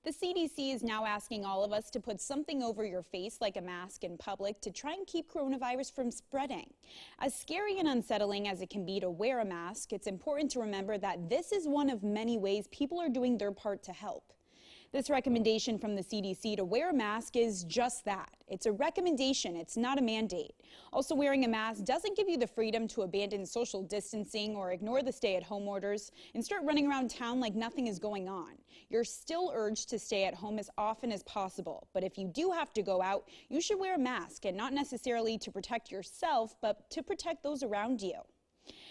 The CDC is now asking all of us to put something over your face like a mask in public to try and keep coronavirus from spreading. As scary and unsettling as it can be to wear a mask, it's important to remember that this is one of many ways people are doing their part to help. This recommendation from the CDC to wear a mask is just that. It's a recommendation, it's not a mandate. Also, wearing a mask doesn't give you the freedom to abandon social distancing or ignore the stay-at-home orders and start running around town like nothing is going on. You're still urged to stay at home as often as possible, but if you do have to go out, you should wear a mask, and not necessarily to protect yourself, but to protect those around you.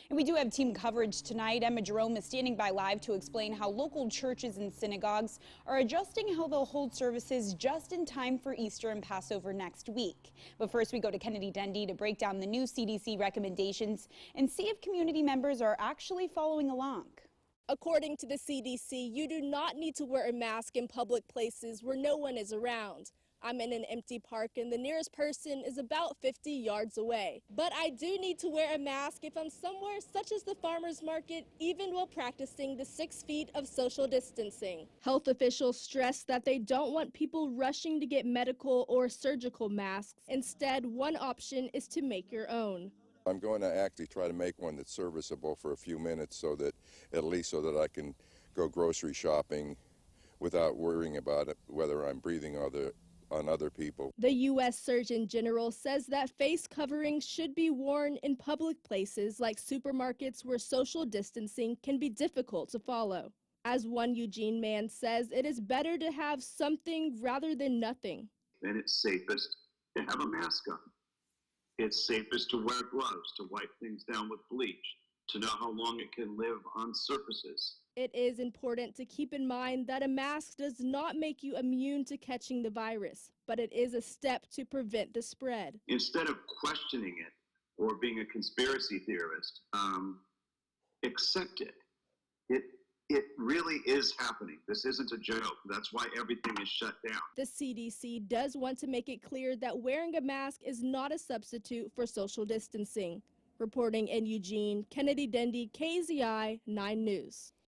And we do have team coverage tonight. Emma Jerome is standing by live to explain how local churches and synagogues are adjusting how they'll hold services just in time for Easter and Passover next week. But first, we go to Kennedy Dendy to break down the new CDC recommendations and see if community members are actually following along. According to the CDC, you do not need to wear a mask in public places where no one is around. I'm in an empty park and the nearest person is about 50 yards away. But I do need to wear a mask if I'm somewhere such as the farmer's market, even while practicing the 6 feet of social distancing. Health officials stress that they don't want people rushing to get medical or surgical masks. Instead, one option is to make your own. I'm going to actually try to make one that's serviceable for a few minutes so that I can go grocery shopping without worrying about it, whether I'm breathing on other people. The U.S. Surgeon General says that face coverings should be worn in public places like supermarkets where social distancing can be difficult to follow. As one Eugene man says, it is better to have something rather than nothing. And it's safest to have a mask on. It's safest to wear gloves, to wipe things down with bleach, to know how long it can live on surfaces. It is important to keep in mind that a mask does not make you immune to catching the virus, but it is a step to prevent the spread. Instead of questioning it or being a conspiracy theorist, accept it. It really is happening. This isn't a joke. That's why everything is shut down. The CDC does want to make it clear that wearing a mask is not a substitute for social distancing. Reporting in Eugene, Kennedy Dendy, KZI 9 News.